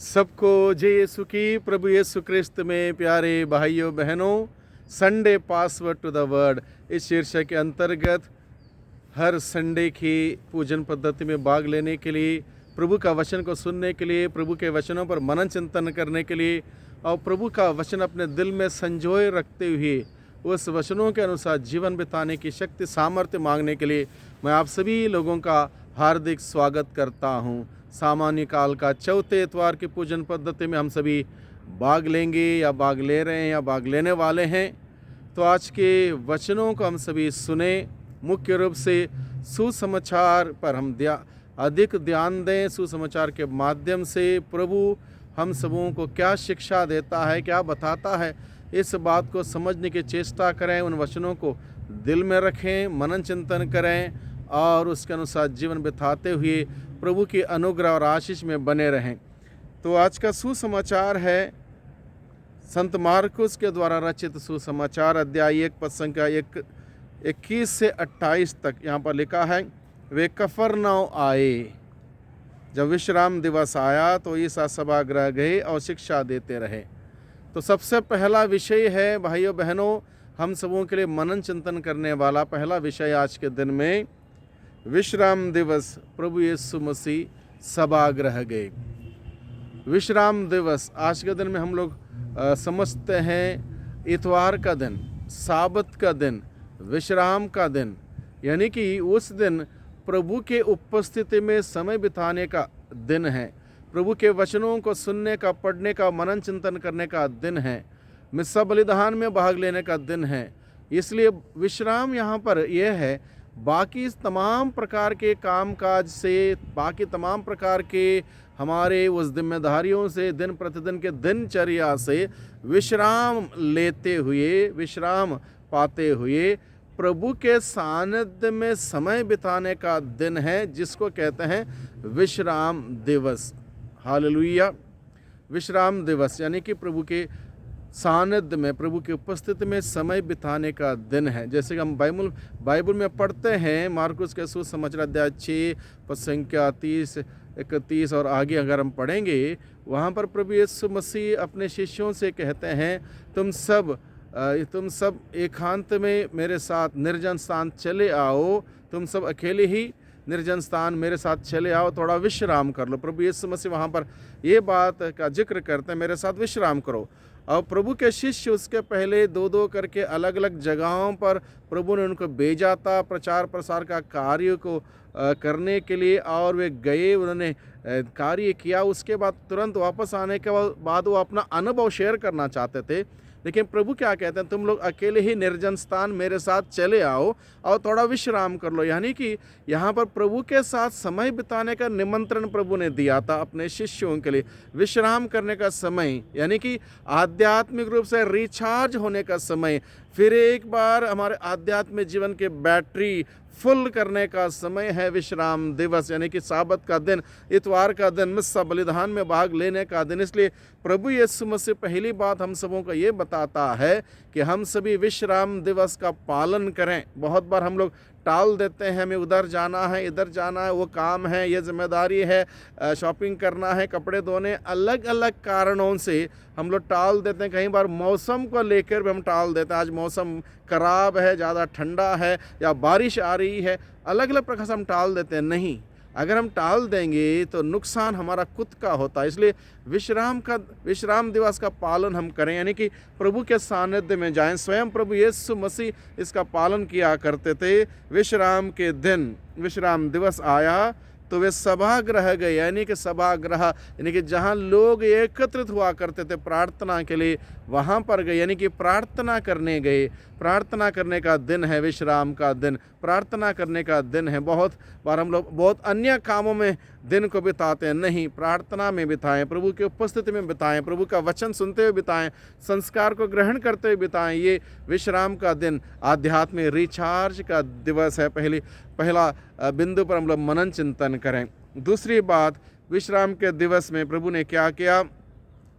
सबको जय यीशु की। प्रभु यीशु क्रिस्त में प्यारे भाइयों बहनों, Sunday password to the word इस शीर्षक के अंतर्गत हर संडे की पूजन पद्धति में भाग लेने के लिए, प्रभु का वचन को सुनने के लिए, प्रभु के वचनों पर मनन चिंतन करने के लिए और प्रभु का वचन अपने दिल में संजोए रखते हुए उस वचनों के अनुसार जीवन बिताने की शक्ति सामर्थ्य मांगने के लिए मैं आप सभी लोगों का हार्दिक स्वागत करता हूं। सामान्य काल का चौथे इतवार की पूजन पद्धति में हम सभी भाग लेंगे या भाग ले रहे हैं या भाग लेने वाले हैं। तो आज के वचनों को हम सभी सुने। मुख्य रूप से सुसमाचार पर हम अधिक ध्यान दें। सुसमाचार के माध्यम से प्रभु हम सबों को क्या शिक्षा देता है, क्या बताता है, इस बात को समझने की चेष्टा करें। उन वचनों को दिल में रखें, मनन चिंतन करें और उसके अनुसार जीवन बिताते हुए प्रभु की अनुग्रह और आशीष में बने रहें। तो आज का सुसमाचार है संत मार्कुस के द्वारा रचित सुसमाचार, अध्याय 1 पद संख्या 21 से 28 तक। यहाँ पर लिखा है, वे कफरनहूम आए। जब विश्राम दिवस आया तो ईसा सभागृह गए और शिक्षा देते रहे। तो सबसे पहला विषय है भाइयों बहनों, हम सबों के लिए मनन चिंतन करने वाला पहला विषय आज के दिन में विश्राम दिवस। प्रभु यीशु मसीह सभागृह गए। विश्राम दिवस आज के दिन में हम लोग समझते हैं इतवार का दिन, साबत का दिन, विश्राम का दिन, यानी कि उस दिन प्रभु के उपस्थिति में समय बिताने का दिन है। प्रभु के वचनों को सुनने का, पढ़ने का, मनन चिंतन करने का दिन है। मिस्सा बलिदान में भाग लेने का दिन है। इसलिए विश्राम यहाँ पर यह है, बाकी तमाम प्रकार के कामकाज से, बाकी तमाम प्रकार के हमारे उस जिम्मेदारियों से, दिन प्रतिदिन के दिनचर्या से विश्राम लेते हुए, विश्राम पाते हुए प्रभु के सानिध्य में समय बिताने का दिन है, जिसको कहते हैं विश्राम दिवस। हालेलुया। विश्राम दिवस यानी कि प्रभु के सानिध्य में, प्रभु की उपस्थिति में समय बिताने का दिन है। जैसे कि हम बाइबल में पढ़ते हैं, मार्कुस के सुसमाचार अध्याय 6 पद संख्या 30, 31 और आगे अगर हम पढ़ेंगे, वहाँ पर प्रभु यीशु मसीह अपने शिष्यों से कहते हैं, तुम सब एकांत में मेरे साथ निर्जन स्थान चले आओ। तुम सब अकेले ही निर्जन स्थान मेरे साथ चले आओ, थोड़ा विश्राम कर लो। प्रभु यीशु मसीह वहाँ पर ये बात का जिक्र करते हैं, मेरे साथ विश्राम करो। और प्रभु के शिष्य उसके पहले दो दो करके अलग अलग जगहों पर प्रभु ने उनको भेजा था प्रचार प्रसार का कार्य को करने के लिए, और वे गए, उन्होंने कार्य किया। उसके बाद तुरंत वापस आने के बाद वो अपना अनुभव शेयर करना चाहते थे। लेकिन प्रभु क्या कहते हैं, तुम लोग अकेले ही निर्जन स्थान मेरे साथ चले आओ और थोड़ा विश्राम कर लो। यानी कि यहाँ पर प्रभु के साथ समय बिताने का निमंत्रण प्रभु ने दिया था अपने शिष्यों के लिए। विश्राम करने का समय यानी कि आध्यात्मिक रूप से रिचार्ज होने का समय, फिर एक बार हमारे आध्यात्मिक जीवन के बैटरी फुल करने का समय है विश्राम दिवस, यानी कि साबत का दिन, इतवार का दिन, मिस्सा बलिदान में भाग लेने का दिन। इसलिए प्रभु यीशु मसीह पहली बात हम सबों को ये बताता है कि हम सभी विश्राम दिवस का पालन करें। बहुत बार हम लोग टाल देते हैं, हमें उधर जाना है, इधर जाना है, वो काम है, ये जिम्मेदारी है, शॉपिंग करना है, कपड़े धोने, अलग अलग कारणों से हम लोग टाल देते हैं। कई बार मौसम को लेकर भी हम टाल देते हैं, आज मौसम खराब है, ज़्यादा ठंडा है या बारिश आ रही है, अलग अलग प्रकार से हम टाल देते हैं। नहीं, अगर हम टाल देंगे तो नुकसान हमारा खुद का होता है। इसलिए विश्राम दिवस का पालन हम करें, यानी कि प्रभु के सानिध्य में जाएं। स्वयं प्रभु यीशु मसीह इसका पालन किया करते थे। विश्राम के दिन, विश्राम दिवस आया तो वे सभागृह गए, यानी कि सभागृह यानी कि जहाँ लोग एकत्रित हुआ करते थे प्रार्थना के लिए, वहाँ पर गए, यानी कि प्रार्थना करने गए। प्रार्थना करने का दिन है विश्राम का दिन, प्रार्थना करने का दिन है। बहुत बार हम लोग बहुत अन्य कामों में दिन को बिताते हैं, नहीं, प्रार्थना में बिताएं, प्रभु की उपस्थिति में बिताएं, प्रभु का वचन सुनते हुए बिताएं, संस्कार को ग्रहण करते हुए बिताएं। ये विश्राम का दिन आध्यात्मिक रिचार्ज का दिवस है। पहला बिंदु पर हम लोग मनन चिंतन करें। दूसरी बात, विश्राम के दिवस में प्रभु ने क्या किया,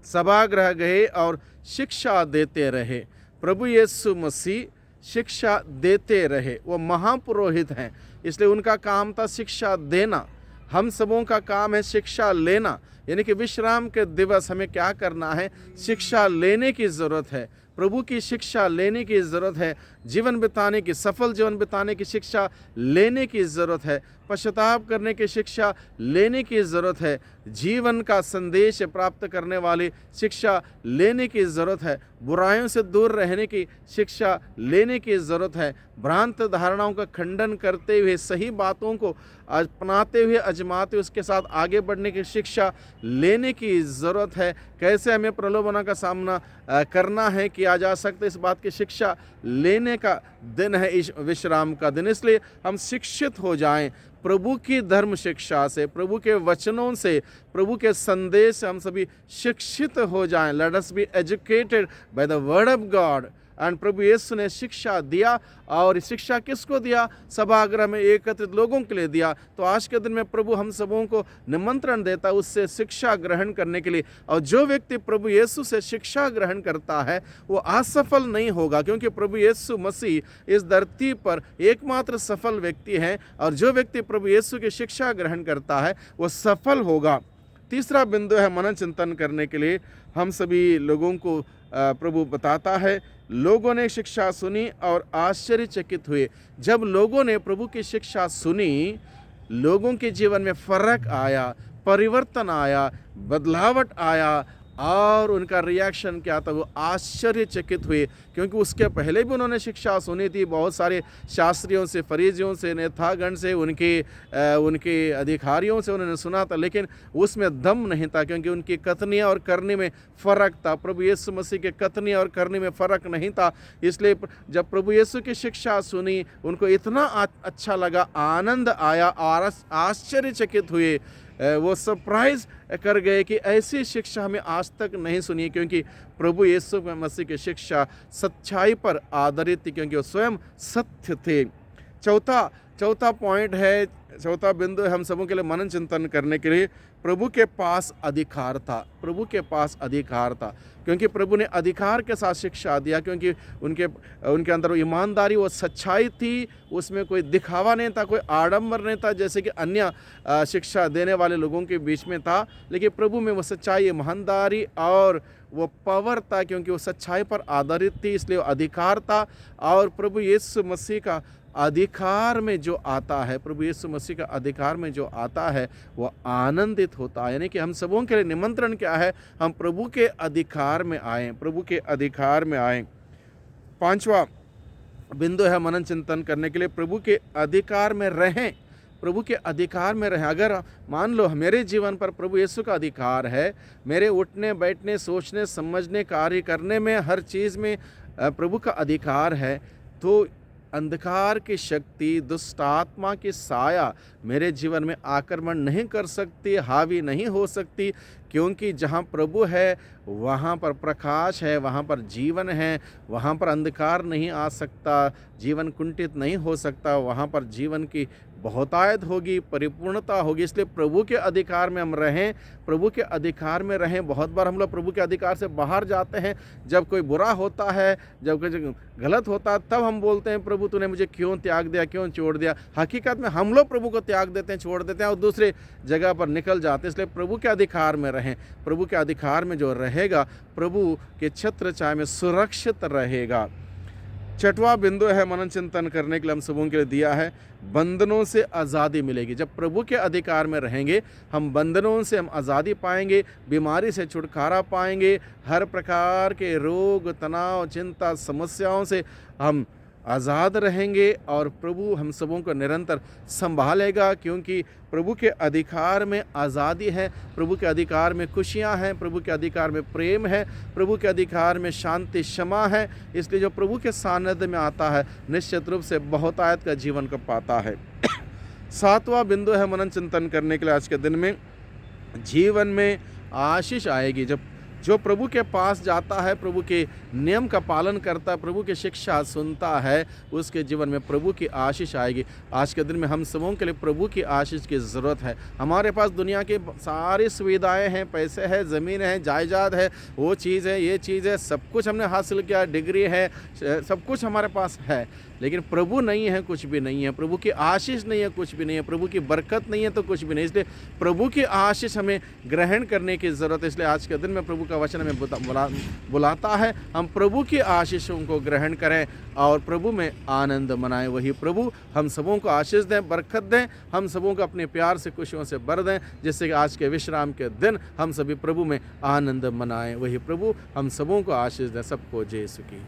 सभागृह गए और शिक्षा देते रहे। प्रभु यीशु मसीह शिक्षा देते रहे। वो महापुरोहित हैं, इसलिए उनका काम था शिक्षा देना। हम सबों का काम है शिक्षा लेना, यानी कि विश्राम के दिवस हमें क्या करना है, शिक्षा लेने की ज़रूरत है, प्रभु की शिक्षा लेने की ज़रूरत है, जीवन बिताने की, सफल जीवन बिताने की शिक्षा लेने की ज़रूरत है, पश्चाताप करने की शिक्षा लेने की ज़रूरत है, जीवन का संदेश प्राप्त करने वाली शिक्षा लेने की ज़रूरत है, बुराइयों से दूर रहने की शिक्षा लेने की ज़रूरत है, भ्रांत धारणाओं का खंडन करते हुए सही बातों को अपनाते हुए आजमाते हुए उसके साथ आगे बढ़ने की शिक्षा लेने की ज़रूरत है। कैसे हमें प्रलोभनों का सामना करना है, किया जा सकता है, इस बात की शिक्षा लेने का दिन है इस विश्राम का दिन। इसलिए हम शिक्षित हो जाएं प्रभु की धर्म शिक्षा से, प्रभु के वचनों से, प्रभु के संदेश से हम सभी शिक्षित हो जाएं। Let us be educated by the word of God. And प्रभु यीशु ने शिक्षा दिया, और शिक्षा किसको दिया? सभागृह में एकत्रित लोगों के लिए दिया। तो आज के दिन में प्रभु हम सबों को निमंत्रण देता है उससे शिक्षा ग्रहण करने के लिए। और जो व्यक्ति प्रभु यीशु से शिक्षा ग्रहण करता है वो असफल नहीं होगा, क्योंकि प्रभु यीशु मसीह इस धरती पर एकमात्र सफल व्यक्ति हैं, और जो व्यक्ति प्रभु यीशु की शिक्षा ग्रहण करता है वो सफल होगा। तीसरा बिंदु है मनन चिंतन करने के लिए हम सभी लोगों को प्रभु बताता है, लोगों ने शिक्षा सुनी और आश्चर्यचकित हुए। जब लोगों ने प्रभु की शिक्षा सुनी, लोगों के जीवन में फर्क आया, परिवर्तन आया, बदलावट आया, और उनका रिएक्शन क्या था? वो आश्चर्यचकित हुए, क्योंकि उसके पहले भी उन्होंने शिक्षा सुनी थी बहुत सारे शास्त्रियों से, फरीजियों से, नेतागण से, उनके अधिकारियों से उन्होंने सुना था, लेकिन उसमें दम नहीं था, क्योंकि उनकी कथनी और करनी में फ़र्क था। प्रभु यीशु मसीह के कथनी और करनी में फ़र्क नहीं था। इसलिए जब प्रभु यीशु की शिक्षा सुनी, उनको इतना अच्छा लगा, आनंद आया और आश्चर्यचकित हुए, वो सरप्राइज कर गए कि ऐसी शिक्षा हमें आज तक नहीं सुनी, क्योंकि प्रभु यीशु मसीह की शिक्षा सच्चाई पर आधारित थी, क्योंकि वो स्वयं सत्य थे। चौथा पॉइंट है, चौथा बिंदु है हम सबों के लिए मनन चिंतन करने के लिए, प्रभु के पास अधिकार था। प्रभु के पास अधिकार था, क्योंकि प्रभु ने अधिकार के साथ शिक्षा दिया, क्योंकि उनके अंदर ईमानदारी वो सच्चाई थी, उसमें कोई दिखावा नहीं था, कोई आडंबर नहीं था जैसे कि अन्य शिक्षा देने वाले लोगों के बीच में था। लेकिन प्रभु में वो सच्चाई, ईमानदारी और वो पावर था, क्योंकि वो सच्चाई पर आधारित थी, इसलिए वो अधिकार था। और प्रभु यीशु मसीह का अधिकार में जो आता है, प्रभु यीशु मसीह का अधिकार में जो आता है वो आनंदित होता है। यानी कि हम सबों के लिए निमंत्रण क्या है? हम प्रभु के अधिकार में आएँ, प्रभु के अधिकार में आएँ। पांचवा बिंदु है मनन चिंतन करने के लिए, प्रभु के अधिकार में रहें। प्रभु के अधिकार में रहें। अगर मान लो मेरे जीवन पर प्रभु यीशु का अधिकार है, मेरे उठने बैठने, सोचने, समझने, कार्य करने में, हर चीज़ में प्रभु का अधिकार है, तो अंधकार की शक्ति, दुष्ट आत्मा की साया मेरे जीवन में आक्रमण नहीं कर सकती, हावी नहीं हो सकती, क्योंकि जहाँ प्रभु है वहाँ पर प्रकाश है, वहाँ पर जीवन है, वहाँ पर अंधकार नहीं आ सकता, जीवन कुंठित नहीं हो सकता, वहाँ पर जीवन की बहुतायत होगी, परिपूर्णता होगी। इसलिए प्रभु के अधिकार में हम रहें, प्रभु के अधिकार में रहें। बहुत बार हम लोग प्रभु के अधिकार से बाहर जाते हैं, जब कोई बुरा होता है, जब कोई गलत होता है, तब हम बोलते हैं प्रभु तूने मुझे क्यों त्याग दिया, क्यों छोड़ दिया। हकीकत में हम लोग प्रभु को त्याग देते हैं, छोड़ देते हैं और दूसरे जगह पर निकल जाते हैं। इसलिए प्रभु के अधिकार में रहें। प्रभु के अधिकार में जो रहेगा, प्रभु के छत्र छाया में सुरक्षित रहेगा। छठवां बिंदु है मनन चिंतन करने के लिए हम सबों के लिए दिया है, बंधनों से आज़ादी मिलेगी। जब प्रभु के अधिकार में रहेंगे, हम बंधनों से हम आज़ादी पाएंगे, बीमारी से छुटकारा पाएंगे, हर प्रकार के रोग, तनाव, चिंता, समस्याओं से हम आज़ाद रहेंगे, और प्रभु हम सबों को निरंतर संभालेगा, क्योंकि प्रभु के अधिकार में आज़ादी है, प्रभु के अधिकार में खुशियाँ हैं, प्रभु के अधिकार में प्रेम है, प्रभु के अधिकार में शांति, क्षमा है। इसलिए जो प्रभु के सानिध्य में आता है, निश्चित रूप से बहुतायत का जीवन को पाता है। सातवां बिंदु है मनन चिंतन करने के लिए आज के दिन में, जीवन में आशीष आएगी। जब जो प्रभु के पास जाता है, प्रभु के नियम का पालन करता है, प्रभु की शिक्षा सुनता है, उसके जीवन में प्रभु की आशीष आएगी। आज के दिन में हम सबों के लिए प्रभु की आशीष की ज़रूरत है। हमारे पास दुनिया की सारी सुविधाएं हैं, पैसे हैं, ज़मीन है, जायदाद है, वो चीज़ है, ये चीज़ है, सब कुछ हमने हासिल किया, डिग्री है, सब कुछ हमारे पास है, लेकिन प्रभु नहीं है कुछ भी नहीं है, प्रभु की आशीष नहीं है कुछ भी नहीं है, प्रभु की बरकत नहीं है तो कुछ भी नहीं। इसलिए प्रभु की आशीष हमें ग्रहण करने की ज़रूरत है। इसलिए आज के दिन में प्रभु का वचन हमें बुलाता है, हम प्रभु की आशीषों को ग्रहण करें और प्रभु में आनंद मनाएं। वही प्रभु हम सबों को आशीष दें, बरकत दें, हम सबों को अपने प्यार से खुशियों से भर दें, जिससे कि आज के विश्राम के दिन हम सभी प्रभु में आनंद मनाएं। वही प्रभु हम सबों को आशीष दें। सबको जय यीशु की।